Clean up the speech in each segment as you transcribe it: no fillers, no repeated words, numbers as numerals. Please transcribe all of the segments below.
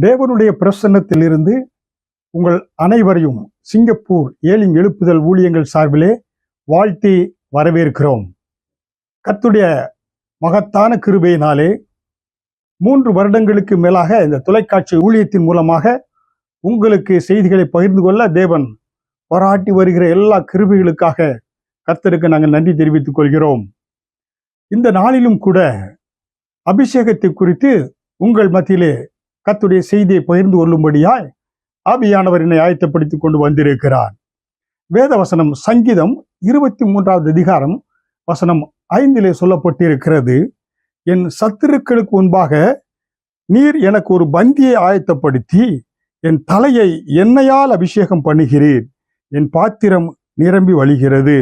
தேவனுடைய பிரசன்னத்திலிருந்து உங்கள் அனைவரையும் சிங்கப்பூர் ஏலிம் எழுப்புதல் ஊழியங்கள் சார்பிலே வாழ்த்தி வரவேற்கிறோம். கர்த்தருடைய மகத்தான கிருபையினாலே 3 வருடங்களுக்கு மேலாக இந்த தொலைக்காட்சி ஊழியத்தின் மூலமாக உங்களுக்கு செய்திகளை பகிர்ந்து கொள்ள தேவன் பாராட்டி வருகிற எல்லா கிருபைகளுக்காக கர்த்தருக்கு நாங்கள் நன்றி தெரிவித்துக் கொள்கிறோம். இந்த நாளிலும் கூட அபிஷேகத்தை குறித்து உங்கள் மத்தியிலே கர்த்தருடைய செய்தியை பகிர்ந்து கொள்ளும்படியாய் ஆவியானவர் என்னை ஆயத்தப்படுத்திக் கொண்டு வந்திருக்கிறார். வேத வசனம் சங்கீதம் 23வது அதிகாரம் வசனம் 5 சொல்லப்பட்டிருக்கிறது, என் சத்துருக்களுக்கு முன்பாக நீர் எனக்கு ஒரு பந்தியை ஆயத்தப்படுத்தி என் தலையை எண்ணெயால் அபிஷேகம் பண்ணுகிறீர், என் பாத்திரம் நிரம்பி வழிகிறது.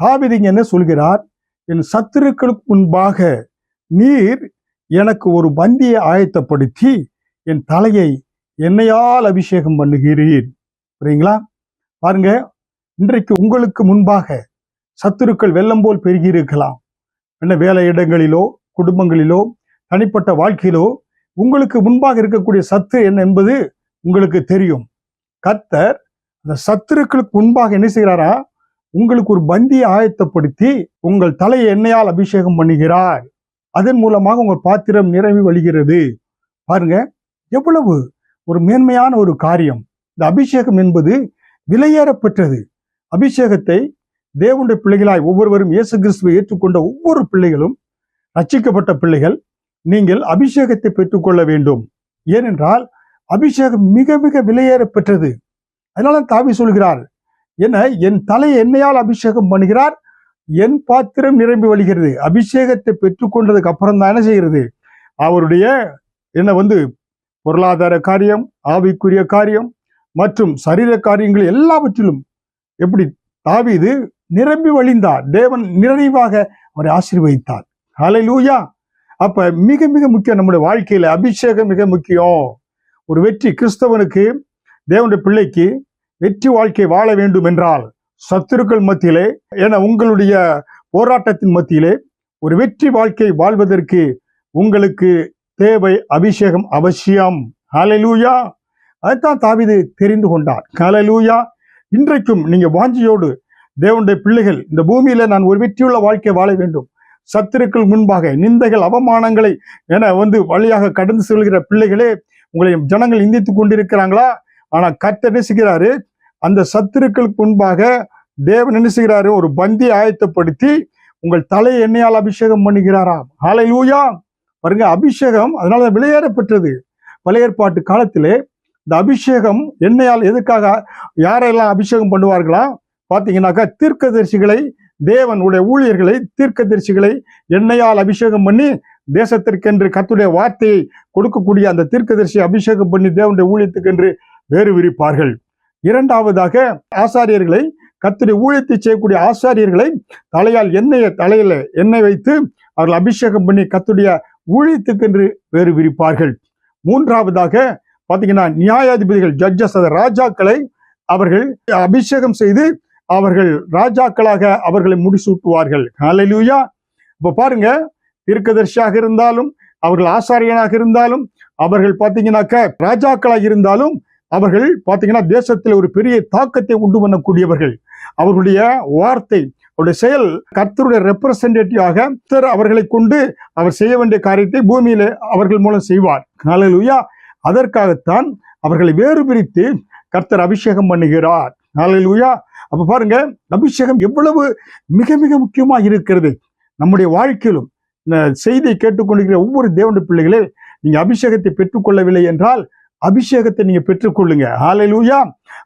தாவீது என்ன சொல்கிறார்? என் சத்துருக்களுக்கு முன்பாக நீர் எனக்கு ஒரு பந்தியை ஆயத்தப்படுத்தி என் தலையை எண்ணெயால் அபிஷேகம் பண்ணுகிறீர். புரியுங்களா? பாருங்க, இன்றைக்கு உங்களுக்கு முன்பாக சத்துருக்கள் வெள்ளம் போல் பெருகி இருக்கலாம். என்ன வேலை இடங்களிலோ குடும்பங்களிலோ தனிப்பட்ட வாழ்க்கையிலோ உங்களுக்கு முன்பாக இருக்கக்கூடிய சத்து என்ன என்பது உங்களுக்கு தெரியும். கர்த்தர் அந்த சத்துருக்களுக்கு முன்பாக என்ன செய்கிறாரா? உங்களுக்கு ஒரு பந்தியை ஆயத்தப்படுத்தி உங்கள் தலையை எண்ணெயால் அபிஷேகம் பண்ணுகிறார். அதன் மூலமாக உங்கள் பாத்திரம் நிரம்பி வழிகிறது. பாருங்க, எவ்வளவு ஒரு மேன்மையான ஒரு காரியம். இந்த அபிஷேகம் என்பது விலையேறப்பெற்றது. அபிஷேகத்தை தேவனுடைய பிள்ளைகளாய் ஒவ்வொருவரும் இயேசு கிறிஸ்துவை ஏற்றுக்கொண்ட ஒவ்வொரு பிள்ளைகளும், ரட்சிக்கப்பட்ட பிள்ளைகள், நீங்கள் அபிஷேகத்தை பெற்றுக்கொள்ள வேண்டும். ஏனென்றால் அபிஷேகம் மிக மிக விலையேறப்பெற்றது. அதனால தாவீது சொல்கிறார், என் தலை எண்ணெயால் அபிஷேகம் பண்ணுகிறார், என் பாத்திரம் நிரம்பி வழிகிறது. அபிஷேகத்தை பெற்றுக்கொண்டதுக்கு அப்புறம் தான் என்ன செய்கிறது? அவருடைய பொருளாதார காரியம், ஆவிக்குரிய காரியம் மற்றும் சரீர காரியங்கள் எல்லாவற்றிலும் எப்படி தாவீது நிரம்பி வழிந்தார். தேவன் நிறைவாக அவரை ஆசீர்வதித்தார். ஹல்லேலூயா. அப்ப மிக மிக முக்கியம், நம்முடைய வாழ்க்கையில அபிஷேகம் மிக முக்கியம். ஒரு வெற்றி கிறிஸ்தவனுக்கு, தேவனுடைய பிள்ளைக்கு வெற்றி வாழ்க்கை வாழ வேண்டும் என்றால் சத்துருக்கள் மத்தியிலே, உங்களுடைய போராட்டத்தின் மத்தியிலே ஒரு வெற்றி வாழ்க்கை வாழ்வதற்கு உங்களுக்கு தேவை அபிஷேகம் அவசியம். ஹல்லேலூயா. அதைத்தான் தாவீது தெரிந்து கொண்டார். ஹல்லேலூயா. இன்றைக்கும் நீங்க வாஞ்சியோடு தேவனுடைய பிள்ளைகள், இந்த பூமியில நான் ஒரு வெற்றியுள்ள வாழ்க்கை வாழ வேண்டும், சத்துருக்கள் முன்பாக நிந்தைகள் அவமானங்களை வழியாக கடந்து செல்கிற பிள்ளைகளே, உங்களை ஜனங்கள் நிந்தித்துக் கொண்டிருக்கிறாங்களா? ஆனா கர்த்தர் என்ன செய்கிறாரு? அந்த சத்துருக்களுக்கு முன்பாக தேவன் என்ன செய்கிறாரு? ஒரு பந்தியை ஆயத்தப்படுத்தி உங்கள் தலையை எண்ணெயால் அபிஷேகம் பண்ணுகிறாராம். ஹல்லேலூயா. பாருங்க, அபிஷேகம் அதனால விலையேறப்பெற்றது. பழைய ஏற்பாட்டு காலத்திலே இந்த அபிஷேகம் எண்ணெயால் எதுக்காக, யாரெல்லாம் அபிஷேகம் பண்ணுவார்களா பார்த்தீங்கன்னாக்கா, தீர்க்கதரிசிகளை, தேவனுடைய ஊழியர்களை, தீர்க்கதரிசிகளை எண்ணெயால் அபிஷேகம் பண்ணி தேசத்திற்கென்று கர்த்தருடைய வார்த்தையை கொடுக்கக்கூடிய அந்த தீர்க்கதரிசியை அபிஷேகம் பண்ணி தேவனுடைய ஊழியத்துக்கென்று வேறு விரிப்பார்கள். இரண்டாவதாக ஆசாரியர்களை, கர்த்தருடைய ஊழியத்தை செய்யக்கூடிய ஆசாரியர்களை தலையில எண்ணெய் வைத்து அவர்கள் அபிஷேகம் பண்ணி கர்த்தருடைய ஊழியத்துக்கென்று வேறு விரிப்பார்கள். மூன்றாவதாக பார்த்தீங்கன்னா, நியாயாதிபதிகள், ஜட்ஜஸ், ராஜாக்களை அவர்கள் அபிஷேகம் செய்து அவர்கள் ராஜாக்களாக அவர்களை முடிசூட்டுவார்கள். ஹல்லேலூயா. இப்ப பாருங்க, தீர்க்கதரிசியாக இருந்தாலும், அவர்கள் ஆசாரியனாக இருந்தாலும், அவர்கள் பார்த்தீங்கன்னாக்க ராஜாக்களாக இருந்தாலும், அவர்கள் பார்த்தீங்கன்னா தேசத்தில் ஒரு பெரிய தாக்கத்தை உண்டு பண்ணக்கூடியவர்கள். அவர்களுடைய வார்த்தை, அவருடைய செயல் கர்த்தருடைய ரெப்ரசன்டேட்டிவாக அவர்களை கொண்டு அவர் செய்ய வேண்டிய காரியத்தை பூமியில அவர்கள் மூலம் செய்வார். ஹல்லேலூயா. அதற்காகத்தான் அவர்களை வேறு பிரித்து கர்த்தர் அபிஷேகம் பண்ணுகிறார். ஹல்லேலூயா. அப்ப பாருங்க, அபிஷேகம் எவ்வளவு மிக மிக முக்கியமா இருக்கிறது நம்முடைய வாழ்க்கையிலும். இந்த செய்தியை கேட்டுக்கொண்டிருக்கிற ஒவ்வொரு தேவனுடைய பிள்ளைகளே, நீங்க அபிஷேகத்தை பெற்றுக்கொள்ளவில்லை என்றால் அபிஷேகத்தை நீங்க பெற்றுக்கொள்ளுங்க. ஹல்லேலூயா.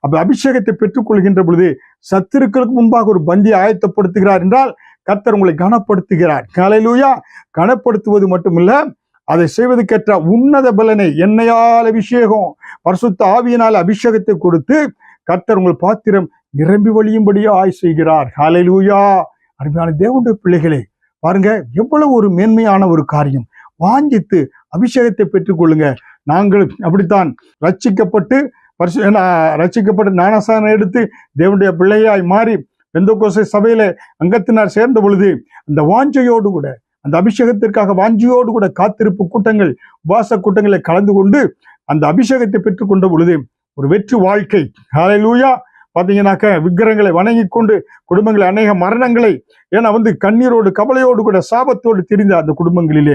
அப்ப அபிஷேகத்தை பெற்றுக்கொள்கின்ற பொழுது சத்துருக்களுக்கு முன்பாக ஒரு பந்தியை ஆயத்தப்படுத்துகிறார் என்றால் கர்த்தர் உங்களை கனப்படுத்துகிறார். ஹல்லேலூயா. கனப்படுத்துவது மட்டுமில்ல, அதை செய்வதற்கேற்ற உன்னத பலனை எண்ணெயால் அபிஷேகம், பரிசுத்த ஆவியினால் அபிஷேகத்தை கொடுத்து கர்த்தர் உங்கள் பாத்திரம் நிரம்பி வழியும்படியாய் செய்கிறார். ஹல்லேலூயா. அருமையான தேவனுடைய பிள்ளைகளே, பாருங்க, எவ்வளவு ஒரு மேன்மையான ஒரு காரியம். வாஞ்சித்து அபிஷேகத்தை பெற்றுக்கொள்ளுங்க. நாங்கள் அப்படித்தான் ரட்சிக்கப்பட்டு ஞானஸ்நானம் எடுத்து தேவனுடைய பிள்ளையாய் மாறி பெந்தெக்கோஸ்தே சபையில அங்கத்தினார் சேர்ந்த பொழுது அந்த வாஞ்சையோடு கூட, அந்த அபிஷேகத்திற்காக வாஞ்சியோடு கூட காத்திருப்பு கூட்டங்கள், உபாச கூட்டங்களை கலந்து கொண்டு அந்த அபிஷேகத்தை பெற்றுக்கொண்ட பொழுது ஒரு வெற்றி வாழ்க்கை. ஹல்லேலூயா. பாத்தீங்கன்னாக்க விக்கிரங்களை வணங்கி கொண்டு குடும்பங்களை அநேக மரணங்களை கண்ணீரோடு கவலையோடு கூட சாபத்தோடு திரிந்த அந்த குடும்பங்களிலே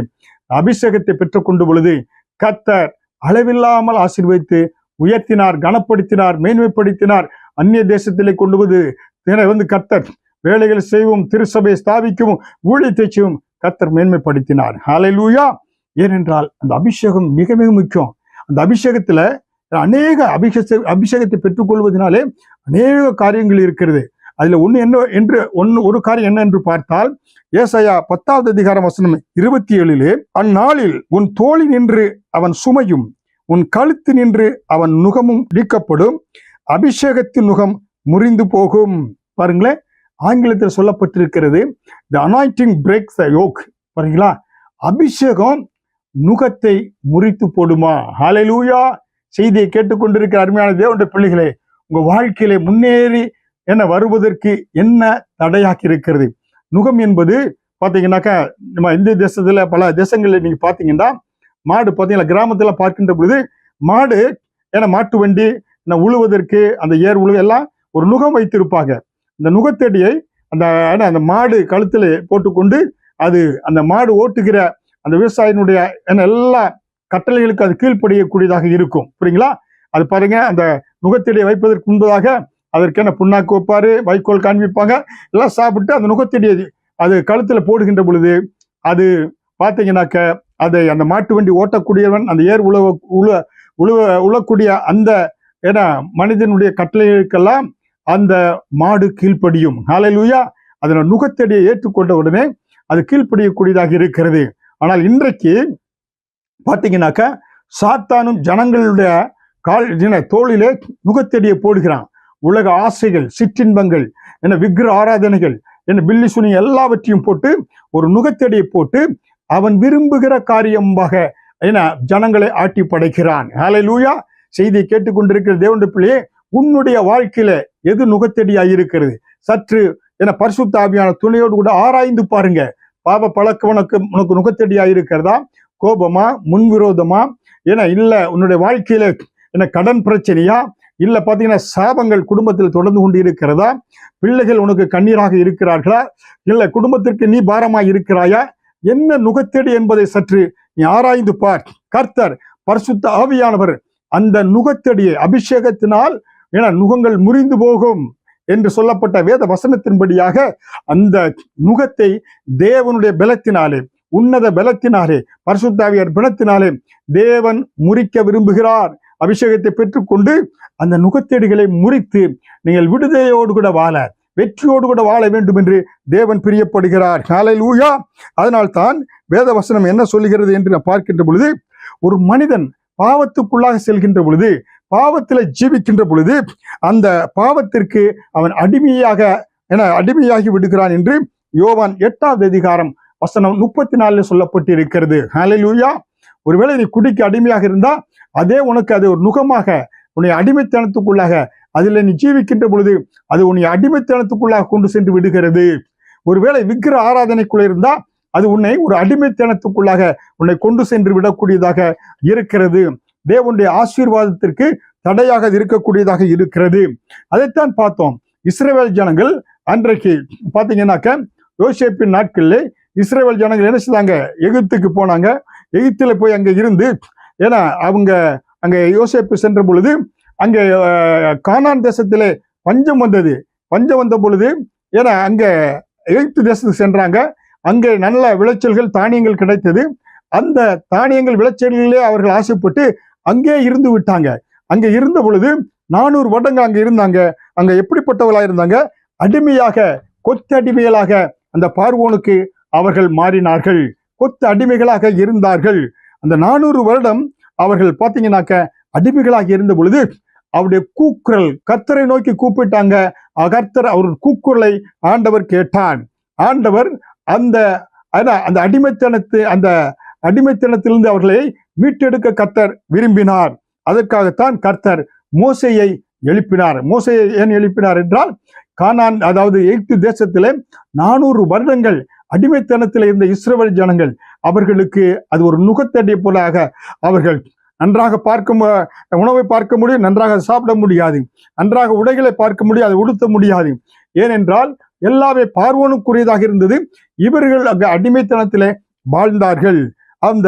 அபிஷேகத்தை பெற்றுக்கொண்ட பொழுது கர்த்தர் அளவில்லாமல் ஆசீர்வதித்து உயர்த்தினார், கனப்படுத்தினார், மேன்மைப்படுத்தினார். அந்நிய தேசத்திலே கொண்டு வந்து கர்த்தர் வேலைகளை செய்வோம், திருச்சபையை ஸ்தாபிக்கவும், ஊழியத்தை செய்வோம் கர்த்தர் மேன்மைப்படுத்தினார். ஹல்லேலூயா. ஏனென்றால் அந்த அபிஷேகம் மிக மிக முக்கியம். அந்த அபிஷேகத்துல அநேக அபிஷேகத்தை பெற்றுக்கொள்வதனாலே அநேக காரியங்கள் இருக்கிறது. அதுல ஒரு காரியம் என்ன என்று பார்த்தால், ஏசாயா 10வது அதிகாரம் வசனம் 27, அந்நாளில் உன் தோளி நின்று அவன் சுமையும் உன் கழுத்து நின்று அவன் நுகமும் நீக்கப்படும், அபிஷேகத்தின் நுகம் முறிந்து போகும். பாருங்களேன், ஆங்கிலத்தில் சொல்லப்பட்டிருக்கிறது the anointing breaks the yoke. பாருங்களா, அபிஷேகம் நுகத்தை முறித்து போடுமா? ஹல்லேலூயா. செய்தியை கேட்டுக்கொண்டிருக்கிற அருமையான தேவனுடைய பிள்ளைகளே, உங்க வாழ்க்கையிலே முன்னேறி வருவதற்கு என்ன தடையாக்கி இருக்கிறது? நுகம் என்பது பாத்தீங்கன்னாக்கா நம்ம இந்திய தேசத்துல பல தேசங்கள்ல நீங்க பாத்தீங்கன்னா மாடு பாத்தீங்கன்னா கிராமத்துல பார்க்கின்ற பொழுது மாடு மாட்டு வண்டி உழுவதற்கு அந்த ஏர் உழுவ எல்லாம் ஒரு நுகம் வைத்திருப்பாங்க. அந்த நுகத்தடியை அந்த மாடு கழுத்துல போட்டுக்கொண்டு அது அந்த மாடு ஓட்டுகிற அந்த விவசாயினுடைய எல்லா கட்டளைகளுக்கு அது கீழ்ப்படியக்கூடியதாக இருக்கும். புரியுங்களா? அது பாருங்க, அந்த நுகத்தடியை வைப்பதற்கு முன்பதாக அதற்கு புண்ணாக்கு வைப்பாரு, வைக்கோல் காண்பிப்பாங்க, எல்லாம் சாப்பிட்டு அந்த நுகத்தடியை அது கழுத்துல போடுகின்ற பொழுது அது பாத்தீங்கன்னாக்க அதை அந்த மாட்டு வண்டி ஓட்டக்கூடியவன் அந்த ஏர் உழக்கூடிய அந்த மனிதனுடைய கட்டளைகளுக்கெல்லாம் அந்த மாடு கீழ்ப்படியும். ஹல்லேலூயா. அதன நுகத்தடியை ஏற்றுக்கொண்ட உடனே அது கீழ்ப்படியக்கூடியதாக இருக்கிறது. ஆனால் இன்றைக்கு பாத்தீங்கன்னாக்க சாத்தானும் ஜனங்களுடைய தோளிலே நுகத்தடியை போடுகிறான். உலக ஆசைகள், சிற்றின்பங்கள், விக்கிர ஆராதனைகள், பில்லி சுனி எல்லாவற்றையும் போட்டு ஒரு நுகத்தடியை போட்டு அவன் விரும்புகிற காரியமாக ஜனங்களை ஆட்டி படைக்கிறான். ஹல்லேலூயா. செய்தியை கேட்டுக்கொண்டிருக்கிற தேவனுடைய பிள்ளையே, உன்னுடைய வாழ்க்கையில எது நுகத்தடியாய் இருக்கிறது? சற்று பரிசுத்த ஆவியான துணையோடு கூட ஆராய்ந்து பாருங்க. பாவ பழக்கம் உனக்கு நுகத்தடியாய் இருக்கிறதா? கோபமா, முன்விரோதமா, இல்ல உன்னுடைய வாழ்க்கையில கடன் பிரச்சனையா, இல்ல பாத்தீங்கன்னா சாபங்கள் குடும்பத்தில் தொடர்ந்து கொண்டு இருக்கிறதா? பிள்ளைகள் உனக்கு கண்ணீராக இருக்கிறார்களா? இல்ல குடும்பத்திற்கு நீ பாரமாய் இருக்கிறாயா? என்ன நுகத்தடி என்பதை சற்று நீ ஆராய்ந்து பார். கர்த்தர் பரிசுத்த ஆவியானவர் அந்த நுகத்தடியை அபிஷேகத்தினால் நுகங்கள் முறிந்து போகும் என்று சொல்லப்பட்ட வேத வசனத்தின்படியாக அந்த நுகத்தை தேவனுடைய பலத்தினாலே, உன்னத பலத்தினாலே, பரிசுத்த ஆவியார் பலத்தினாலே தேவன் முறிக்க விரும்புகிறார். அபிஷேகத்தை பெற்றுக்கொண்டு அந்த நுகத்தடிகளை முறித்து நீங்கள் விடுதலையோடு கூட வாழ, வெற்றியோடு கூட வாழ வேண்டும் என்று தேவன் பிரியப்படுகிறார். ஹல்லேலூயா. அதனால் தான் வேத வசனம் என்ன சொல்லுகிறது என்று நான் பார்க்கின்ற பொழுது, ஒரு மனிதன் பாவத்துக்குள்ளாக செல்கின்ற பொழுது, பாவத்தில் ஜீவிக்கின்ற பொழுது அந்த பாவத்திற்கு அவன் அடிமையாகி விடுகிறான் என்று யோவான் 8வது அதிகாரம் வசனம் 34 சொல்லப்பட்டு இருக்கிறது. ஹல்லேலூயா. ஒருவேளை நீ குடிக்கு அடிமையாக இருந்தா அதே உனக்கு அது ஒரு நுகமாக உன்னை அடிமைத்தனத்துக்குள்ளாக அதில் நீ ஜீவிக்கின்ற பொழுது அது உன்னை அடிமைத்தனத்துக்குள்ளாக கொண்டு சென்று விடுகிறது. ஒருவேளை விக்கிர ஆராதனைக்குள்ள இருந்தா அது உன்னை ஒரு அடிமைத்தனத்துக்குள்ளாக உன்னை கொண்டு சென்று விடக்கூடியதாக இருக்கிறது. தேவனுடைய ஆசீர்வாதத்திற்கு தடையாக இருக்கக்கூடியதாக இருக்கிறது. அதைத்தான் பார்த்தோம். இஸ்ரவேல் ஜனங்கள் அன்றைக்கு பாத்தீங்கன்னாக்க யோசேப்பின் நாட்களில் இஸ்ரவேல் ஜனங்கள் என்ன செய்தாங்க? எகிப்துக்கு போனாங்க. எகிப்துல போய் அங்க இருந்து அவங்க அங்க யோசேப்பு சென்ற பொழுது அங்கே கானான் தேசத்திலே பஞ்சம் வந்தது. பஞ்சம் வந்த பொழுது அங்க எகிப்து தேசத்துக்கு சென்றாங்க. அங்கே நல்ல விளைச்சல்கள், தானியங்கள் கிடைத்தது. அந்த தானியங்கள் விளைச்சல்களிலே அவர்கள் ஆசைப்பட்டு அங்கே இருந்து விட்டாங்க. அங்க இருந்த பொழுது 400 வருடங்கள் அங்க இருந்தாங்க. அங்க எப்படிப்பட்டவர்களா இருந்தாங்க? அடிமையாக, கொத்து அடிமைகளாக அந்த பார்வோனுக்கு அவர்கள் மாறினார்கள். கொத்து அடிமைகளாக இருந்தார்கள். அந்த 400 வருடம் அவர்கள் பாத்தீங்கன்னாக்க அடிமைகளாக இருந்த பொழுது அவருடைய கூக்குரல், கர்த்தரை நோக்கி கூப்பிட்டாங்க. கர்த்தர் அவர் கூக்குரலை ஆண்டவர் கேட்டான். ஆண்டவர் அந்த அடிமைத்தனத்திலிருந்து அவர்களை மீட்டெடுக்க கர்த்தர் விரும்பினார். அதற்காகத்தான் கர்த்தர் மோசேயை எழுப்பினார். மோசேயை ஏன் எழுப்பினார் என்றால், கானான் அதாவது எகிப்து தேசத்திலே 400 வருடங்கள் அடிமைத்தனத்தில் இருந்த இஸ்ரவேல் ஜனங்கள், அவர்களுக்கு அது ஒரு நுகத்தடி போலாக அவர்கள் நன்றாக உணவை பார்க்க முடியும், நன்றாக சாப்பிட முடியாது. நன்றாக உடைகளை பார்க்க முடியாது, உடுத்த முடியாது. ஏனென்றால் எல்லாமே பார்வோனுக்குரியதாக இருந்தது. இவர்கள் அங்கு அடிமைத்தனத்திலே வாழ்ந்தார்கள். அந்த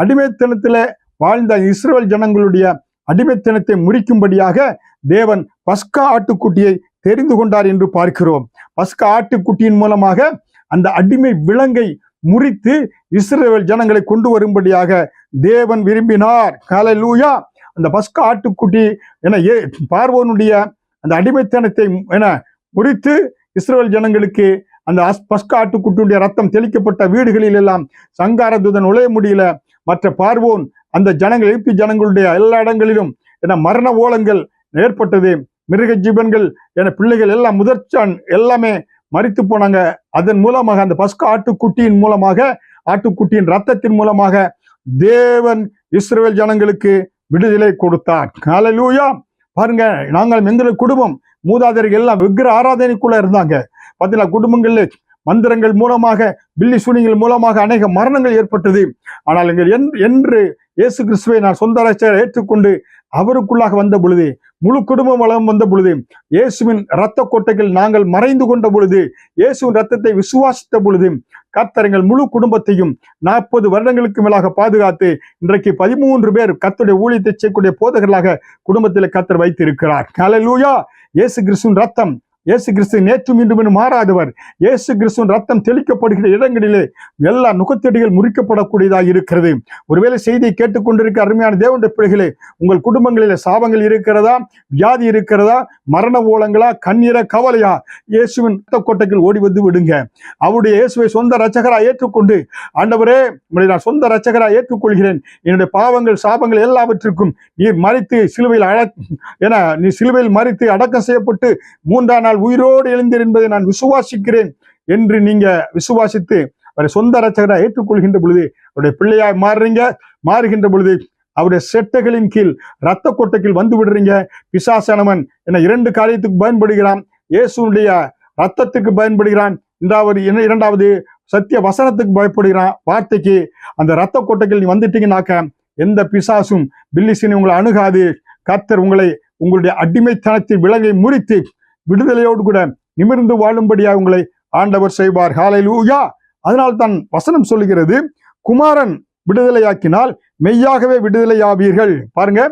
அடிமைத்தனத்திலே வாழ்ந்த இஸ்ரவேல் ஜனங்களுடைய அடிமைத்தனத்தை முறிக்கும்படியாக தேவன் பஸ்கா ஆட்டுக்குட்டியை தெரிந்து கொண்டார் என்று பார்க்கிறோம். பஸ்கா ஆட்டுக்குட்டியின் மூலமாக அந்த அடிமை விலங்கை முறித்து இஸ்ரவேல் ஜனங்களை கொண்டு வரும்படியாக தேவன் விரும்பினார். ஹல்லேலூயா. அந்த பஸ்கா ஆட்டுக்குட்டி பார்வோனுடைய அந்த அடிமைத்தனத்தை முறித்து இஸ்ரவேல் ஜனங்களுக்கு அந்த பஸ்கா ஆட்டுக்குட்டியுடைய ரத்தம் தெளிக்கப்பட்ட வீடுகளில் எல்லாம் சங்கார தூதன் நுழைய முடியல. மற்ற பார்வோன் அந்த ஜனங்கள் எகிப்து ஜனங்களுடைய எல்லா இடங்களிலும் மரண ஓலங்கள் ஏற்பட்டது. மிருக ஜீவன்கள் பிள்ளைகள் எல்லாம் முதற்சான் எல்லாமே மரித்து போனாங்க. அதன் மூலமாக அந்த பஸ்கா ஆட்டுக்குட்டியின் மூலமாக, ஆட்டுக்குட்டியின் ரத்தத்தின் மூலமாக தேவன் இஸ்ரவேல் ஜனங்களுக்கு விடுதலை கொடுத்தார். ஹல்லேலூயா. பாருங்க, எங்கள் குடும்பம் மூதாதையர்கள் எல்லாம் விக்கிர ஆராதனைக்குள்ள இருந்தாங்க. பார்த்தீங்களா, குடும்பங்கள்ல மந்திரங்கள் மூலமாக, பில்லி சூனியங்கள் மூலமாக அநேக மரணங்கள் ஏற்பட்டது. ஆனால் என்று இயேசு கிறிஸ்துவை நான் சொந்த ரட்சகரை ஏற்றுக்கொண்டு அவருக்குள்ளாக வந்த பொழுது, முழு குடும்பம் வளம் வந்த பொழுது, இயேசுவின் இரத்த கோட்டைகள் நாங்கள் மறைந்து கொண்ட பொழுது, இயேசுவின் ரத்தத்தை விசுவாசித்த பொழுது, கர்த்தர் எங்கள் முழு குடும்பத்தையும் 40 வருடங்களுக்கு மேலாக பாதுகாத்து இன்றைக்கு 13 பேர் கர்த்தருடைய ஊழியத்தை செய்யக்கூடிய போதகர்களாக குடும்பத்தில் கர்த்தர் வைத்திருக்கிறார். ஹல்லேலூயா. இயேசு கிறிஸ்துவின் ரத்தம், இயேசு கிறிஸ்து நேற்றும் இன்றும் மாறாதவர். இயேசு கிறிஸ்துவின் ரத்தம் தெளிக்கப்படுகிற இடங்களிலே எல்லா நுகத்தடிகள் முறிக்கப்படக்கூடியதாக இருக்கிறது. ஒருவேளை செய்தியை கேட்டுக்கொண்டிருக்க அருமையான தேவனுடைய பிள்ளைகளே, உங்கள் குடும்பங்களிலே சாபங்கள் இருக்கிறதா, வியாதி இருக்கிறதா, மரண ஓலங்களா, கண்ணீர கவலையா, இயேசுவின் ரத்த கோட்டைகள் ஓடி வந்து விடுங்க. அவருடைய இயேசுவை சொந்த ரட்சகராய் ஏற்றுக்கொண்டு, ஆண்டவரே உங்களை நான் சொந்த ரட்சகராய் ஏற்றுக்கொள்கிறேன், என்னுடைய பாவங்கள் சாபங்கள் எல்லாவற்றிற்கும் நீர் மரித்து சிலுவையில் நீ சிலுவையில் மரித்து அடக்கம் செய்யப்பட்டு 3ஆம் நாள் உயிரோடு எழுந்தீர் என்பதை நான் விசுவாசிக்கிறேன் என்று நீங்க விசுவாசித்து அவரை சொந்த ரட்சகராய் ஏற்றுக்கொள்கின்ற பொழுது, அவருடைய பிள்ளையாய் மாறுகின்ற பொழுது அவருடைய செட்டைகளின் கீழ், ரத்த கோட்டைக்கு வந்து விடுறீங்க. பிசாசானவன் 2 காரியத்துக்கு பயன்படுகிறான். இயேசுடைய ரத்தத்துக்கு பயன்படுகிறான். இரண்டாவது சத்திய வசனத்துக்கு பயப்படுகிறான், வார்த்தைக்கு. அந்த ரத்த கோட்டைகள் நீ வந்துட்டீங்கன்னாக்க எந்த பிசாசும் பில்லிசினை உங்களை அணுகாது. கர்த்தர் உங்களுடைய அடிமைத்தனத்தின் விலங்கை முறித்து விடுதலையோடு கூட நிமிர்ந்து வாழும்படியாக உங்களை ஆண்டவர் செய்வார். ஹல்லேலூயா. அதனால் தான் வசனம் சொல்லுகிறது, குமாரன் விடுதலையாக்கினால் மெய்யாகவே விடுதலையாவீர்கள். பாருங்க,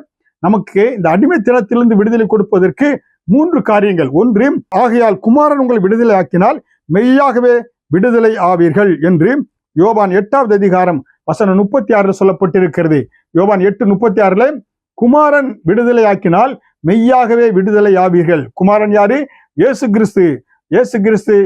நமக்கு இந்த அடிமைத்தனத்திலிருந்து விடுதலை கொடுப்பதற்கு 3 காரியங்கள். ஒன்று, ஆகையால் குமாரன் உங்களை விடுதலையாக்கினால் மெய்யாகவே விடுதலை ஆவீர்கள் என்று யோவான் 8ஆம் அதிகாரம் வசனம் 36 சொல்லப்பட்டிருக்கிறது. யோவான் 8:36 குமாரன் விடுதலையாக்கினால் மெய்யாகவே விடுதலை ஆவீர்கள். குமாரன் யாரு? இயேசு கிறிஸ்து. இயேசு கிறிஸ்து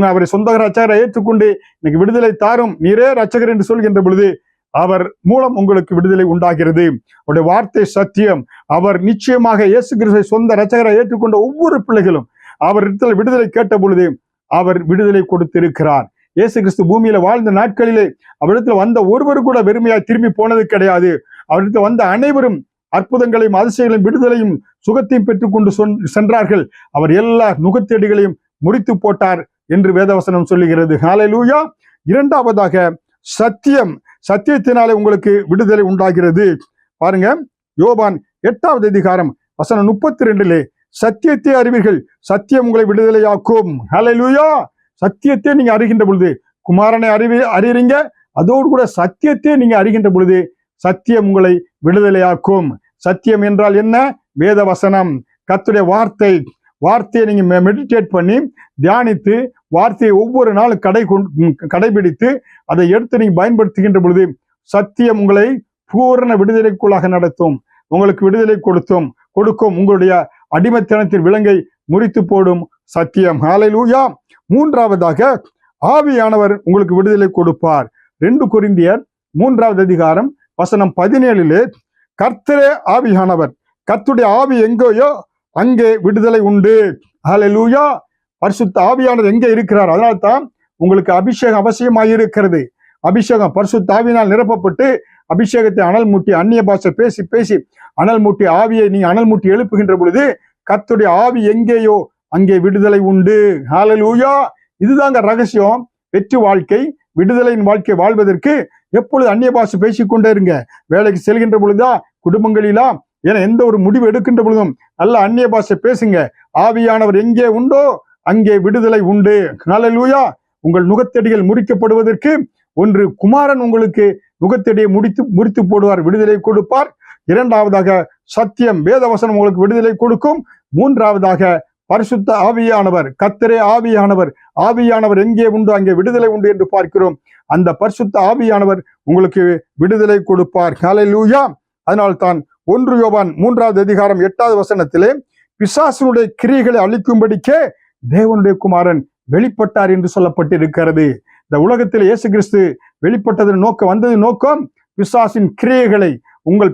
அவரை சொந்த ரட்சகரை ஏற்றுக்கொண்டு இன்னைக்கு விடுதலை தாரும், நீரே ரட்சகர் என்று சொல்கின்ற பொழுது அவர் மூலம் உங்களுக்கு விடுதலை உண்டாகிறது. அவருடைய வார்த்தை சத்தியம். அவர் நிச்சயமாக இயேசு கிறிஸ்துவை சொந்த ரட்சகரை ஏற்றுக்கொண்ட ஒவ்வொரு பிள்ளைகளும் அவரிடத்தில் விடுதலை கேட்ட பொழுது அவர் விடுதலை கொடுத்திருக்கிறார். இயேசு கிறிஸ்து பூமியில வாழ்ந்த நாட்களிலே அவரிடத்தில் வந்த ஒருவர் கூட வெறுமையாய் திரும்பி போனது கிடையாது. அவரிடத்தில் வந்த அனைவரும் அற்புதங்களையும் அதிசயங்களையும் விடுதலையும் சுகத்தையும் பெற்றுக்கொண்டு சென்றார்கள். அவர் எல்லா நுகத்தடிகளையும் முறித்து போட்டார் என்று வேதவசனம் சொல்லுகிறது. ஹல்லேலூயா. இரண்டாவதாக சத்தியம். சத்தியத்தினாலே உங்களுக்கு விடுதலை உண்டாகிறது. பாருங்க, யோவான் 8ஆம் அதிகாரம் வசனம் 32 சத்தியத்தை அறிவீர்கள், சத்தியம் உங்களை விடுதலையாக்கும். ஹல்லேலூயா. சத்தியத்தை நீங்க அறிகின்ற பொழுது, குமாரனை அறிறீங்க, அதோடு கூட சத்தியத்தை நீங்க அறிகின்ற பொழுது சத்தியம் உங்களை விடுதலையாக்கும். சத்தியம் என்றால் என்ன? வேத வசனம், கர்த்தருடைய வார்த்தையை நீங்க மெடிடேட் பண்ணி தியானித்து வார்த்தையை ஒவ்வொரு நாளும் கடைபிடித்து அதை எடுத்து நீங்க பயன்படுத்துகின்ற பொழுது சத்தியம் உங்களை பூரண விடுதலைக்குள்ளாக நடத்தும். உங்களுக்கு விடுதலை கொடுக்கும். உங்களுடைய அடிமைத்தனத்தின் விலங்கை முறித்து போடும் சத்தியம். ஹல்லேலூயா. மூன்றாவதாக ஆவியானவர் உங்களுக்கு விடுதலை கொடுப்பார். 2 கொரிந்தியர் 3ஆம் அதிகாரம் வசனம் 17 கர்த்தரே ஆவியானவர், கர்த்தருடைய ஆவி எங்கேயோ அங்கே விடுதலை உண்டு. ஹல்லேலூயா. பரிசுத்த ஆவியானவர் எங்கே இருக்கிறார்? அதனால்தான் உங்களுக்கு அபிஷேகம் அவசியமாயிருக்கிறது. அபிஷேகம் பரிசுத்த ஆவியினால் நிரப்பப்பட்டு அபிஷேகத்தை அனல் மூட்டி அந்நிய பாஷை பேசி அனல் மூட்டி ஆவியை நீங்க அனல் மூட்டி எழுப்புகின்ற பொழுது கர்த்தருடைய ஆவி எங்கேயோ அங்கே விடுதலை உண்டு. ஹல்லேலூயா. இதுதாங்க ரகசியம். வெற்றி வாழ்க்கை, விடுதலையின் வாழ்க்கை வாழ்வதற்கு எப்பொழுது அந்நிய பாஷை பேசிக்கொண்டே இருங்க. வேலைக்கு செல்கின்ற பொழுதுதான் குடும்பங்களிலா என எந்த ஒரு முடிவு எடுக்கின்ற பொழுதும் நல்ல அந்நிய பாஷை பேசுங்க. ஆவியானவர் எங்கே உண்டோ அங்கே விடுதலை உண்டு. ஹல்லேலூயா. உங்கள் நுகத்தடிகள் முறிக்கப்படுவதற்கு ஒன்று குமாரன் உங்களுக்கு நுகத்தடியை முறித்து போடுவார், விடுதலை கொடுப்பார். இரண்டாவதாக சத்தியம் வேதவசனம் உங்களுக்கு விடுதலை கொடுக்கும். மூன்றாவதாக பரிசுத்த ஆவியானவர், கர்த்தரே ஆவியானவர் எங்கே உண்டு அங்கே விடுதலை உண்டு என்று பார்க்கிறோம். அந்த பரிசுத்த ஆவியானவர் உங்களுக்கு விடுதலை கொடுப்பார். ஹல்லேலூயா. அதனால்தான் 1 யோவான் 3வது அதிகாரம் 8வது வசனத்திலே பிசாசினுடைய கிரியைகளை அழிக்கும்படிக்கே தேவனுடைய குமாரன் வெளிப்பட்டார் என்று சொல்லப்பட்டிருக்கிறது. இந்த உலகத்தில் இயேசு கிறிஸ்து வெளிப்பட்டதன் நோக்கம் பிசாசின் கிரியைகளை,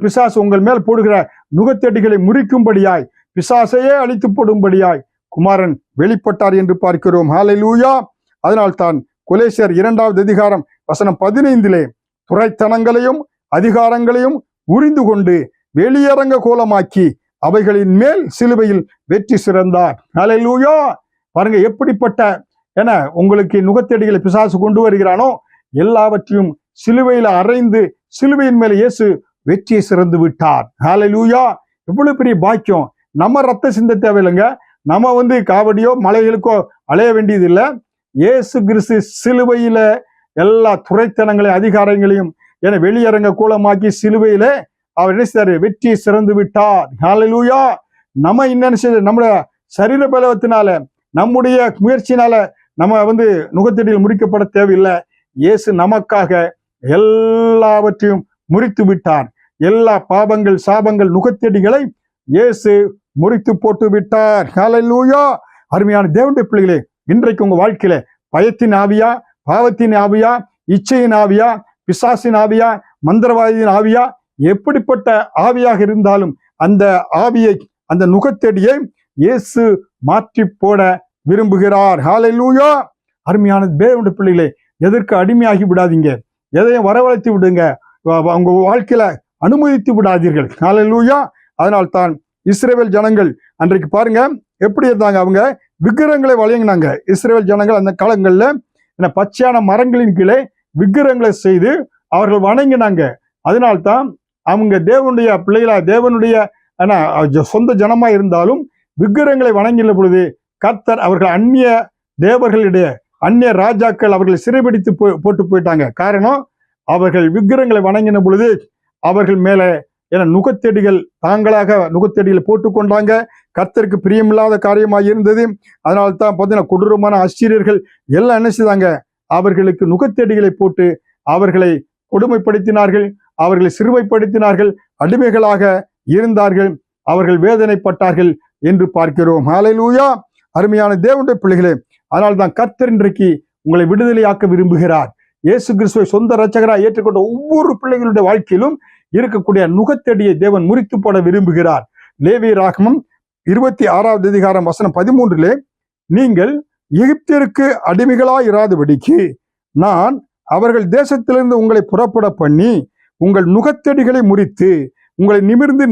பிசாசு உங்கள் மேல் போடுகிற நுகத்தடிகளை முறிக்கும்படியாய், பிசாசையே அழித்து போடும்படியாய் குமாரன் வெளிப்பட்டார் என்று பார்க்கிறோம். ஹல்லேலூயா. அதனால்தான் கொலேசியர் 2வது அதிகாரம் வசனம் 15 துரைத்தனங்களையும் அதிகாரங்களையும் உரிந்து கொண்டு வெளியரங்க கோலமாக்கி அவைகளின் மேல் சிலுவையில் வெற்றி சிறந்தார். ஹல்லேலூயா. பாருங்க எப்படிப்பட்ட உங்களுக்கு நுகத்தடிகளை பிசாசு கொண்டு வருகிறானோ எல்லாவற்றையும் சிலுவையில் அறைந்து சிலுவையின் மேல இயேசு வெற்றியை சிறந்து விட்டார். ஹல்லேலூயா. எவ்வளவு பெரிய பாக்கியம். நம்ம ரத்த சிந்த தேவையில்லைங்க. நம்ம காவடியோ மலைகளுக்கோ அலைய வேண்டியது இல்லை. இயேசு கிறிஸ்து சிலுவையில எல்லா துரைத்தனங்களையும் அதிகாரங்களையும் வெளியரங்க கூலமாக்கி சிலுவையில அவர் என்ன செய்தாரு? வெற்றியை சிறந்து விட்டார். ஹல்லேலூயா. நம்ம என்ன செய்ய, நம்முடைய சரீர பலவத்தினால நம்முடைய முயற்சியினால நம்ம நுகத்தடியில் முறிக்கப்பட தேவையில்லை. இயேசு நமக்காக எல்லாவற்றையும் முறித்து விட்டார். எல்லா பாவங்கள் சாபங்கள் நுகத்தடிகளை இயேசு முறித்து போட்டு விட்டார். ஹல்லேலூயா. அருமையான தேவனுடைய பிள்ளைகளே, இன்றைக்கு உங்க வாழ்க்கையில பயத்தின் ஆவியா, பாவத்தின் ஆவியா, இச்சையின் ஆவியா, பிசாசின் ஆவியா, மந்திரவாதியின் ஆவியா, எப்படிப்பட்ட ஆவியாக இருந்தாலும் அந்த ஆவியை, அந்த நுகத்தடியை இயேசு மாற்றி போட விரும்புகிறார். ஹல்லேலூயா. அருமையான தேவனுடைய பிள்ளைகளே, எதற்கு அடிமையாகி விடாதீங்க. எதையும் வரவழைத்து விடுங்க. உங்க வாழ்க்கையில அனுமதித்து விடாதீர்கள். ஹல்லேலூயா. அதனால்தான் இஸ்ரவேல் ஜனங்கள் அன்றைக்கு பாருங்க எப்படி இருந்தாங்க. அவங்க விக்கிரகங்களை வழங்கினாங்க. இஸ்ரவேல் ஜனங்கள் அந்த காலங்கள்ல பச்சையான மரங்களின் கீழே விக்கிரகங்களை செய்து அவர்கள் வணங்கினாங்க. அதனால்தான் அவங்க தேவனுடைய பிள்ளைகளா, தேவனுடைய சொந்த ஜனமா இருந்தாலும் விக்கிரகங்களை வணங்கின பொழுது கர்த்தர் அவர்கள் அந்நிய தேவர்களிடையே, அந்நிய ராஜாக்கள் அவர்களை சிறைபிடித்து போட்டு போயிட்டாங்க. காரணம், அவர்கள் விக்கிரகங்களை வணங்கின பொழுது அவர்கள் மேல நுகத்தடிகள், தாங்களாக நுகத்தடிகளை போட்டு கொண்டாங்க. கர்த்தருக்கு பிரியமில்லாத காரியமாக இருந்தது. அதனால்தான் பார்த்தீங்கன்னா கொடூரமான ஆசிரியர்கள் எல்லாம் என்ன செய்தாங்க? அவர்களுக்கு நுகத்தடிகளை போட்டு அவர்களை கொடுமைப்படுத்தினார்கள், அவர்களை சிறுமைப்படுத்தினார்கள், அடிமைகளாக இருந்தார்கள், அவர்கள் வேதனைப்பட்டார்கள் என்று பார்க்கிறோம். ஹல்லேலூயா. அருமையான தேவனுடைய பிள்ளைகளே, அதனால்தான் கர்த்தர் இன்றைக்கு உங்களை விடுதலையாக்க விரும்புகிறார். இயேசு கிறிஸ்துவை சொந்த இரட்சகராய் ஏற்றுக்கொண்ட ஒவ்வொரு பிள்ளைகளுடைய வாழ்க்கையிலும் இருக்கக்கூடிய நுகத்தடியை தேவன் முறித்து போட விரும்புகிறார். லேவியராகமம் 26வது அதிகாரம் வசனம் 13 நீங்கள் எகிப்தியருக்கு அடிமைகளாய் இராதபடிக்கு நான் அவர்கள் தேசத்திலிருந்து உங்களை புறப்பட பண்ணி உங்கள் நுகத்தடிகளை முறித்து உங்களை நிமிர்ந்து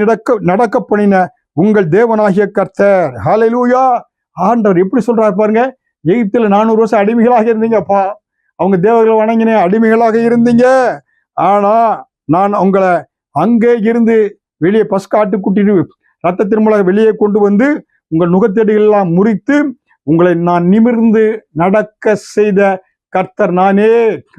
நடக்க பண்ணின உங்கள் தேவனாகிய கர்த்தர். ஹல்லேலூயா. ஆண்டவர் எப்படி சொல்றாரு பாருங்க. எகிப்தில 400 வருஷம் அடிமைகளாக இருந்தீங்கப்பா, அவங்க தேவர்களை வணங்கின அடிமைகளாக இருந்தீங்க. ஆனா நான் உங்களை அங்கே இருந்து வெளியே பசுக்காட்டுக்குட்டி ரத்தத்தின் மூலம் வெளியே கொண்டு வந்து உங்கள் நுகத்தடிகள் எல்லாம் முறித்து உங்களை நான் நிமிர்ந்து நடக்க செய்த கர்த்தர் நானே.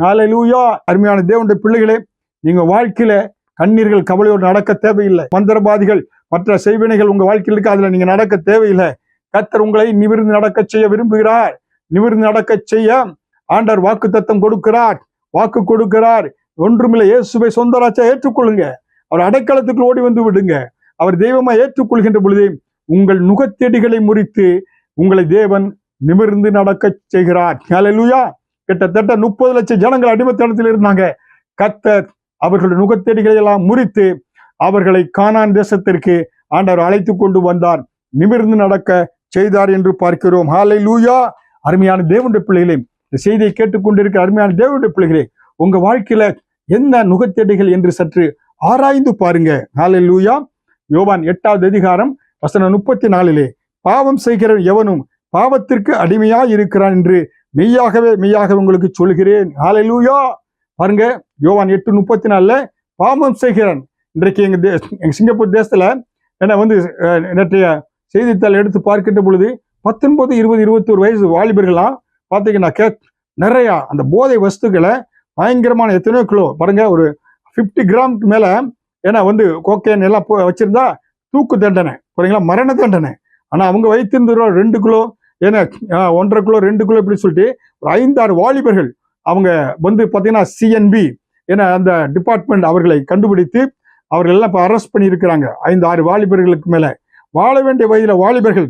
ஹல்லேலூயா. அருமையான தேவனுடைய பிள்ளைகளே, நீங்க வாழ்க்கையில கண்ணீர்கள் கவலையோடு நடக்க தேவையில்லை. மந்திரவாதிகள் மற்ற செய்வினைகள் உங்க வாழ்க்கையில் இருக்கு, அதுல நீங்க நடக்க தேவையில்லை. கர்த்தர் உங்களை நிமிர்ந்து நடக்க செய்ய விரும்புகிறார். நிமிர்ந்து நடக்க செய்ய ஆண்டவர் வாக்குத்தத்தம் கொடுக்கிறார், வாக்கு கொடுக்கிறார். ஒன்றுமில்லை, இயேசுவை சொந்த ராஜா ஏற்றுக்கொள்ளுங்க. அவர் அடைக்கலத்துக்குள் ஓடி வந்து விடுங்க. அவர் தெய்வமா ஏற்றுக்கொள்கின்ற பொழுது உங்கள் நுகத்தடிகளை முறித்து உங்களை தேவன் நிமிர்ந்து நடக்க செய்கிறார். ஹல்லேலூயா. கிட்டத்தட்ட 30 லட்சம் ஜனங்கள் அடிமைத்தனத்தில் இருந்தாங்க. கர்த்தர் அவர்களுடைய நுகத்தடிகளை எல்லாம் முறித்து அவர்களை கானான் தேசத்திற்கு ஆண்டவர் அழைத்து கொண்டு வந்தார், நிமிர்ந்து நடக்க செய்தார் என்று பார்க்கிறோம். ஹல்லேலூயா. அருமையான தேவனுடைய பிள்ளைகளே, இந்த செய்தியை கேட்டுக்கொண்டிருக்கிற அருமையான தேவனுடைய பிள்ளைகளே, உங்க வாழ்க்கையில என்ன நுகத்தடிகள் என்று சற்று ஆராய்ந்து பாருங்க. ஹல்லேலூயா. யோவான் 8வது அதிகாரம் வசனம் 34 பாவம் செய்கிற எவனும் பாவத்திற்கு அடிமையாய் இருக்கிறான் என்று மெய்யாகவே உங்களுக்கு சொல்கிறேன். ஹல்லேலூயா. பாருங்க, யோவான் 8:34 பாவம் செய்கிறான். இன்றைக்கு எங்க சிங்கப்பூர் தேசத்துல என்ன வந்து நேற்றைய செய்தித்தாள் எடுத்து பார்க்கின்ற பொழுது 19, 20, 21 வயசு வாலிபர்கள்லாம் பார்த்தீங்கன்னா நிறைய அந்த போதை வஸ்துக்களை பயங்கரமான எத்தனையோ கிலோ பாருங்க, ஒரு 50 கிராமுக்கு மேல ஏன்னா வந்து கோக்கைன் எல்லாம் வச்சிருந்தா தூக்கு தண்டனை, புரியுங்களா, மரண தண்டனை. ஆனா அவங்க வைத்திருந்த 2 கிலோ ஏன்னா 1.5 கிலோ 2 கிலோ இப்படி சொல்லிட்டு ஒரு 5-6 வாலிபர்கள் அவங்க வந்து பார்த்தீங்கன்னா CNB ஏன்னா அந்த டிபார்ட்மெண்ட் அவர்களை கண்டுபிடித்து அவர்கள் எல்லாம் இப்போ அரெஸ்ட் பண்ணி இருக்கிறாங்க. 5-6 வாலிபர்களுக்கு மேல வாழ வேண்டிய வயதுல வாலிபர்கள்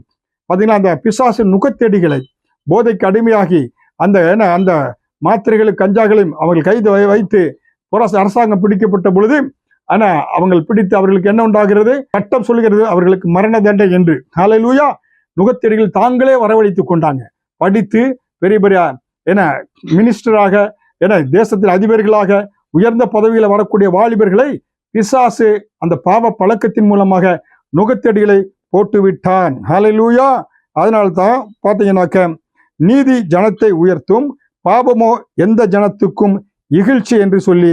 பார்த்தீங்கன்னா அந்த பிசாசு நுகத்தெடிகளை போதைக்கு அடிமையாகி அந்த மாத்திரைகளும் கஞ்சாக்களையும் அவர்கள் கைது வைத்து அரசாங்கம் பிடிக்கப்பட்ட பொழுது ஆனா அவங்க பிடித்து அவர்களுக்கு என்ன உண்டாகிறது? சட்டம் சொல்கிறது அவர்களுக்கு மரண தண்டனை என்று. ஹல்லேலூயா. நுகத்தெடிகள் தாங்களே வரவழைத்துக் கொண்டாங்க. படித்து பெரிய பெரிய மினிஸ்டராக தேசத்தின் அதிபர்களாக உயர்ந்த பதவியில வரக்கூடிய வாலிபர்களை பிசாசு அந்த பாவ பழக்கத்தின் மூலமாக நுகத்தெடிகளை போட்டு விட்டான். ஹல்லேலூயா. அதனால்தான் பார்த்தீங்கன்னாக்க நீதி ஜனத்தை உயர்த்தும், பாவமோ எந்த ஜனத்துக்கும் இகழ்ச்சி என்று சொல்லி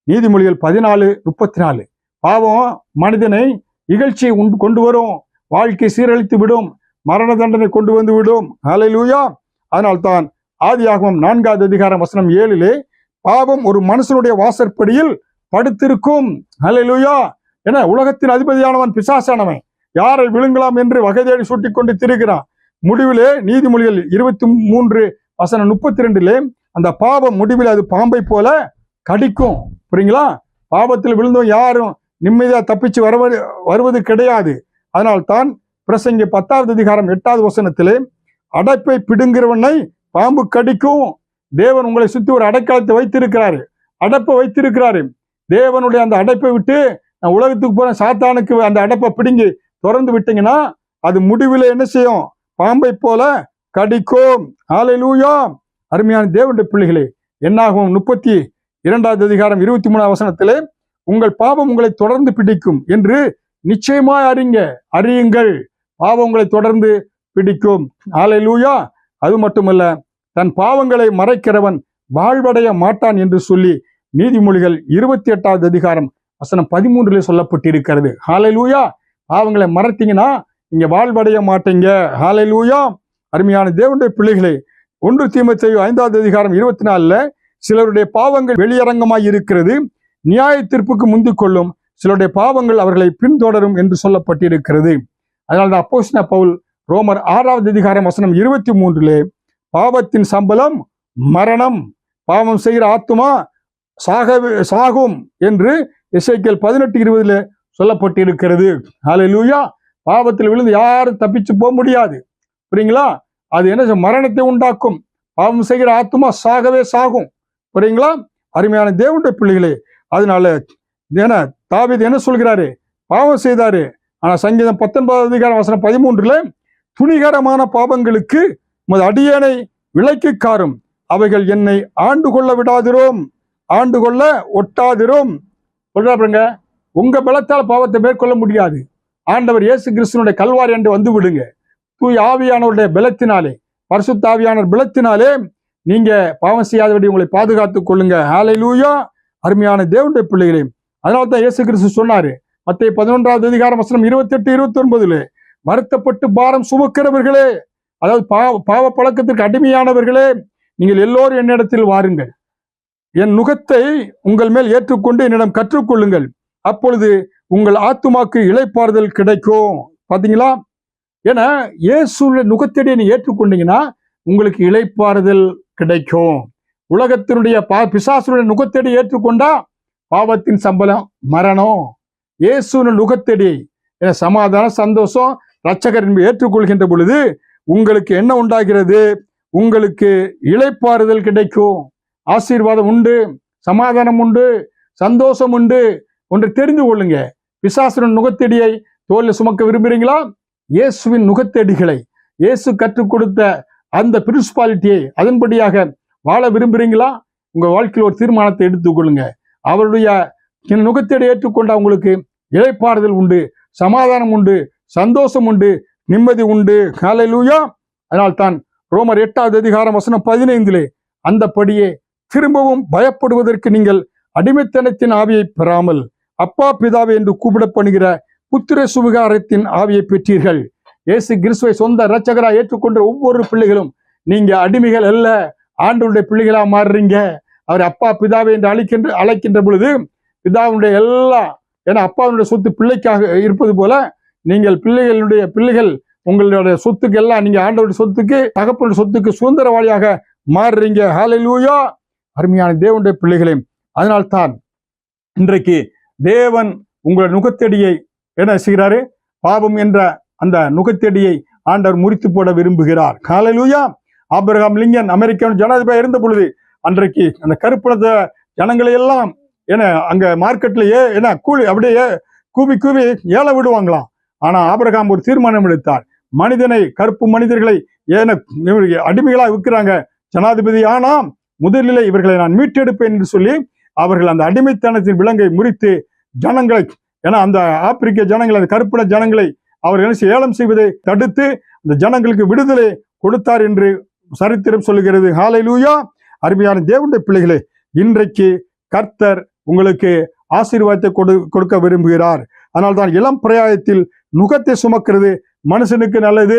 நீதிமொழிகள் 14:34. பாவம் மனிதனை இகழ்ச்சியை கொண்டு வரும், வாழ்க்கை சீரழித்து விடும், மரண தண்டனை கொண்டு வந்து விடும். ஹல்லேலூயா. அதனால்தான் ஆதியாகமம் 4வது அதிகாரம் வசனம் 7 பாவம் ஒரு மனுஷனுடைய வாசற்படியில் படுத்திருக்கும். ஹல்லேலூயா. என உலகத்தின் அதிபதியானவன் பிசாசானவன் யாரை விழுங்கலாம் என்று வகை தேடி சூட்டிக் கொண்டு திரிகிறான். முடிவிலே நீதிமொழிகள் 23 வசனம் 32 அந்த பாவம் முடிவில் அது பாம்பை போல கடிக்கும். புரியுங்களா? பாவத்தில் விழுந்தோம் யாரும் நிம்மதியா தப்பிச்சு வருவது கிடையாது. அதனால் தான் பிரசங்கி 10வது அதிகாரம் 8வது வசனத்திலே அடைப்பை பிடுங்கிறவனை பாம்பு கடிக்கும். தேவன் உங்களை சுத்தி ஒரு அடைக்காலத்தை வைத்திருக்கிறாரு, அடைப்பை வைத்திருக்கிறாரு. தேவனுடைய அந்த அடைப்பை விட்டு நான் உலகத்துக்கு போறேன் சாத்தானுக்கு அந்த அடைப்பை பிடுங்கி திறந்து விட்டீங்கன்னா அது முடிவில் என்ன செய்யும்? பாம்பை போல கடிக்கும். ஹல்லேலூயா. அருமையான தேவனுடைய பிள்ளைகளே, என்னாகும் 32வது அதிகாரம் 23வது வசனத்திலே உங்கள் பாவம் உங்களை தொடர்ந்து பிடிக்கும் என்று நிச்சயமாய் அறியுங்கள். பாவம் உங்களை தொடர்ந்து பிடிக்கும். ஹல்லேலூயா. அது மட்டுமல்ல, தன் பாவங்களை மறைக்கிறவன் வாழ்வடைய மாட்டான் என்று சொல்லி நீதிமொழிகள் 28வது அதிகாரம் வசனம் 13 சொல்லப்பட்டிருக்கிறது. ஹல்லேலூயா. பாவங்களை மறைத்தீங்கன்னா நீங்க வாழ்வடைய மாட்டீங்க. ஹல்லேலூயா. அருமையான தேவனுடைய பிள்ளைகளே, 1 தீமோத்தேயு 5வது அதிகாரம் 24 சிலருடைய பாவங்கள் வெளியரங்கமாய் இருக்கிறது, நியாய தீர்ப்புக்கு முந்திக் கொள்ளும், சிலருடைய பாவங்கள் அவர்களை பின்தொடரும் என்று சொல்லப்பட்டிருக்கிறது. அதனால்தான் அப்போஸ்தலனாகிய பவுல் ரோமர் 6வது அதிகாரம் வசனம் 23 பாவத்தின் சம்பளம் மரணம், பாவம் செய்கிற ஆத்துமா சாகும் என்று எசேக்கியேல் 18:20 சொல்லப்பட்டிருக்கிறது. ஹல்லேலூயா. பாவத்தில் விழுந்து யாரும் தப்பிச்சு போக முடியாது. புரியுங்களா? அது என்ன மரணத்தை உண்டாக்கும். பாவம் செய்கிற ஆத்துமா சாகவே சாகும். புரியுங்களா? அருமையான தேவனுடைய பிள்ளைகளே, அதனால தாவீது என்ன சொல்கிறாரு? பாவம் செய்தாரு. ஆனா சங்கீதம் 19வது அதிகாரம் வசனம் 13 துணிகரமான பாவங்களுக்கு உமது அடியேனை விலைக்கு காரும், அவைகள் என்னை ஆண்டு கொள்ள விடாதிரோம், ஆண்டு கொள்ள ஒட்டாதிரோம். சொல்றாங்க, உங்க பலத்தால் பாவத்தை மேற்கொள்ள முடியாது. ஆண்டவர் இயேசு கிறிஸ்துனுடைய கல்வாரி என்று வந்து விடுங்க. தூய் ஆவியானவருடைய பலத்தினாலே, பரிசுத்த ஆவியானவர் பலத்தினாலே நீங்க பாவம் செய்யாதபடி உங்களை பாதுகாத்துக் கொள்ளுங்க. ஹல்லேலூயா. அருமையான தேவனுடைய பிள்ளைகளே, அதனால்தான் இயேசு கிறிஸ்து சொன்னாரு மத்தேயு 11வது அதிகாரம் வசனம் 28, 29 வருத்தப்பட்டு பாரம் சுமக்கிறவர்களே, அதாவது பாவ பழக்கத்திற்கு அடிமையானவர்களே, நீங்கள் எல்லோரும் என்னிடத்தில் வாருங்கள், என் நுகத்தை உங்கள் மேல் ஏற்றுக்கொண்டு என்னிடம் கற்றுக்கொள்ளுங்கள், அப்பொழுது உங்கள் ஆத்துமாக்கு இளைப்பாறுதல் கிடைக்கும். பாத்தீங்களா? ஏன்னா இயேசுவின் நுகத்தடியை நீ ஏற்றுக்கொண்டீங்கன்னா உங்களுக்கு இளைப்பாறுதல் கிடைக்கும். உலகத்தினுடைய பிசாசுடைய நுகத்தடி ஏற்றுக்கொண்டா பாவத்தின் சம்பளம் மரணம். இயேசுவின் நுகத்தடி சமாதானம், சந்தோஷம், இரட்சகர் என்பதை ஏற்றுக்கொள்கின்ற பொழுது உங்களுக்கு என்ன உண்டாகிறது? உங்களுக்கு இளைப்பாறுதல் கிடைக்கும், ஆசீர்வாதம் உண்டு, சமாதானம் உண்டு, சந்தோஷம் உண்டு. ஒன்று தெரிந்து கொள்ளுங்க, பிசாசுவின் நுகத்தடியை தோல்ல சுமக்க விரும்புகிறீங்களா? இயேசுவின் நுகத்தடிகளை, இயேசு கற்றுக் கொடுத்த அந்த பிரின்சிபாலிட்டியை அதன்படியாக வாழ விரும்புகிறீங்களா? உங்க வாழ்க்கையில் ஒரு தீர்மானத்தை எடுத்துக்கொள்ளுங்க. அவருடைய நுகத்தடி ஏற்றுக்கொண்ட உங்களுக்கு இளைப்பாறுதல் உண்டு, சமாதானம் உண்டு, சந்தோஷம் உண்டு, நிம்மதி உண்டு. ஹல்லேலூயா. அதனால் தான் ரோமர் 8வது அதிகாரம் வசனம் 15 அந்தபடியே திரும்பவும் பயப்படுவதற்கு நீங்கள் அடிமைத்தனத்தின் ஆவியை பெறாமல் அப்பா பிதாவே என்று கூப்பிடப்படுகிற புத்திர சுவிகாரத்தின் ஆவியை பெற்றீர்கள். இயேசு கிறிஸ்துவை சொந்த இரட்சகராக ஏற்றுக்கொண்ட ஒவ்வொரு பிள்ளைகளும் நீங்க அடிமைகள் அல்ல, ஆண்டவருடைய பிள்ளைகளா மாறுறீங்க. அவர் அப்பா பிதாவை என்று அழைக்கின்ற பொழுது பிதாவுடைய எல்லாம், ஏன்னா அப்பாவுடைய சொத்து பிள்ளைக்காக இருப்பது போல நீங்கள் பிள்ளைகள் உங்களுடைய சொத்துக்கு எல்லாம் நீங்க ஆண்டவருடைய சொத்துக்கு, தகப்பனுடைய சொத்துக்கு சுதந்திரவாளியாக மாறுறீங்க. ஹல்லேலூயா. அருமையான தேவனுடைய பிள்ளைகளே, அதனால்தான் இன்றைக்கு தேவன் உங்களுடைய நுகத்தடியை என்ன செய்கிறாரு? பாவம் என்ற அந்த நுகத்தடியை ஆண்டவர் முறித்து போட விரும்புகிறார். ஹல்லேலூயா. ஆபிரகாம் லிங்கன் அமெரிக்காவின் ஜனாதிபதி இருந்த பொழுது அன்றைக்கு அந்த கருப்பினத்த ஜனங்களை எல்லாம் அங்க மார்க்கெட்ல கூலி அப்படியே கூவி ஏல விடுவாங்களாம். ஆனா ஆபிரகாம் ஒரு தீர்மானம் எடுத்தார். மனிதனை, கருப்பு மனிதர்களை அடிமைகளாக விற்கிறாங்க, ஜனாதிபதி ஆனா முதலிலே இவர்களை நான் மீட்டெடுப்பேன் என்று சொல்லி அவர்கள் அந்த அடிமைத்தனத்தின் விலங்கை முறித்து ஜனங்களை, அந்த ஆப்பிரிக்க ஜனங்களை, அந்த கருப்பின ஜனங்களை அவர் ஏலம் செய்வதை தடுத்து அந்த ஜனங்களுக்கு விடுதலை கொடுத்தார் என்று சரித்திரம் சொல்லுகிறது. ஹல்லேலூயா. அருமையான தேவனுடைய பிள்ளைகளே, இன்றைக்கு கர்த்தர் உங்களுக்கு ஆசீர்வாதத்தை கொடுக்க விரும்புகிறார். அதனால்தான் இளம் பிரயாயத்தில் நுகத்தை சுமக்கிறது மனுஷனுக்கு நல்லது.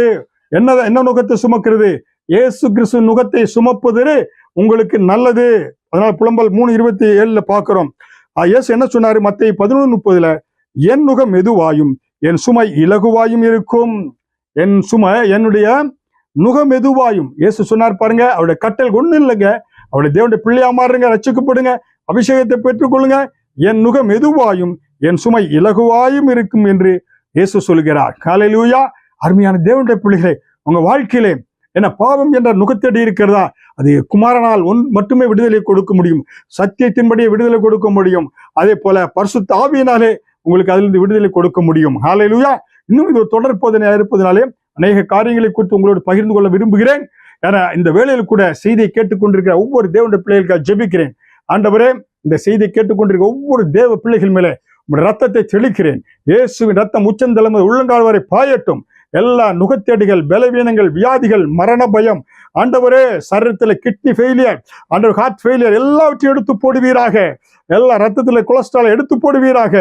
என்ன நுகத்தை சுமக்கிறது? இயேசு கிறிஸ்து நுகத்தை சுமப்பது உங்களுக்கு நல்லது. அதனால புலம்பல் 3:27 பார்க்கிறோம். இயேசு என்ன சொன்னாரு? மத்தேயு 11:30 என் நுகம் மெதுவாயும் என் சுமை இலகுவாயும் இருக்கும். என்னுடைய நுகம் மெதுவாயும் இயேசு சொன்னார் பாருங்க. அவருடைய கட்டல் ஒண்ணு இல்லைங்க. அவருடைய தேவனுடைய பிள்ளையா மாறுங்க, ரட்சிக்கப்படுங்க, அபிஷேகத்தை பெற்றுக்கொள்ளுங்க. என் நுகம் மெதுவாயும் என் சுமை இலகுவாயும் இருக்கும் என்று இயேசு சொல்கிறார். ஹல்லேலூயா. அருமையான தேவனுடைய பிள்ளைகளே, உங்க வாழ்க்கையிலே பாவம் என்ற நுகத்தடி இருக்கிறதா? அது குமாரனால் மட்டுமே விடுதலை கொடுக்க முடியும். சத்தியத்தின்படியே விடுதலை கொடுக்க முடியும். அதே போல பரிசுத்த ஆவியினாலே உங்களுக்கு அதிலிருந்து விடுதலை கொடுக்க முடியும். ஹல்லேலூயா. இன்னும் இது ஒரு தொடர் போதனையா இருப்பதனாலே அநேக காரியங்களை குறித்து உங்களோடு பகிர்ந்து கொள்ள விரும்புகிறேன். ஏன்னா இந்த வேளையில் கூட செய்தியை கேட்டுக்கொண்டிருக்கிற ஒவ்வொரு தேவனுடைய பிள்ளைகளுக்காக ஜெபிக்கிறேன். ஆண்டவரே, இந்த செய்தியை கேட்டுக்கொண்டிருக்கிற ஒவ்வொரு தேவ பிள்ளைகள் மேலே உங்களுடைய ரத்தத்தை தெளிக்கிறேன். இயேசுவின் ரத்தம் உச்சந்தலைமை உள்ளங்கால் வரை பாயட்டும். எல்லா நுகத்தேடிகள், பலவீனங்கள், வியாதிகள், மரண பயம், ஆண்டவரே சரீரத்தில் கிட்னி ஃபெயிலியர், ஆண்டவர் ஹார்ட் ஃபெயிலியர் எல்லாவற்றையும் எடுத்து போடுவீராக. எல்லா ரத்தத்தில் கொலஸ்ட்ரால் எடுத்து போடுவீராக.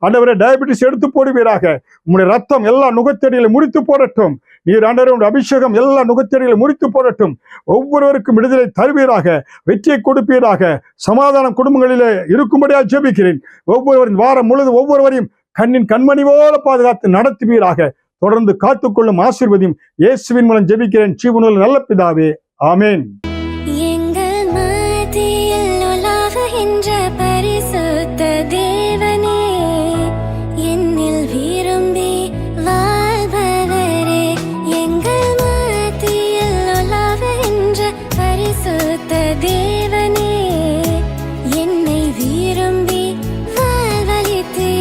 ஆண்டவரே டயபெட்டிஸ் எடுத்து போடுவீராக. உங்களுடைய ரத்தம் எல்லா நுகத்தேடிகளை முறித்து போடட்டும். நீர் ஆண்டவரே அபிஷேகம் எல்லா நுகத்தேடிகளை முறித்து போடட்டும். ஒவ்வொருவருக்கும் விடுதலை தருவீராக, வெற்றியை கொடுப்பீராக. சமாதானம் குடும்பங்களிலே இருக்கும்படியாக ஜெபிக்கிறேன். ஒவ்வொருவரின் வாரம் முழுவதும் ஒவ்வொருவரையும் கண்மணி போல பாதுகாத்து நடத்துவீராக. தொடர்ந்து காத்துக்கொள்ளும் ஆசீர்வதியும் இயேசுவின் மூலம் ஜெபிக்கிறேன் ஜீவனுள்ள நல்ல பிதாவே, ஆமேன். எங்கள் மத்தியில் உலாவுகின்ற பரிசுத்த தேவனே, என்னில் விரும்பி வாழ்பவரே, எங்கள் மத்தியில் உலாவுகின்ற பரிசுத்த தேவனே, என்னை விரும்பி வாழ்வளித்தீரே.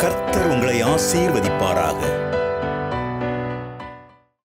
கர்த்தர் உங்களை ஆசீர்வதிப்பாராக.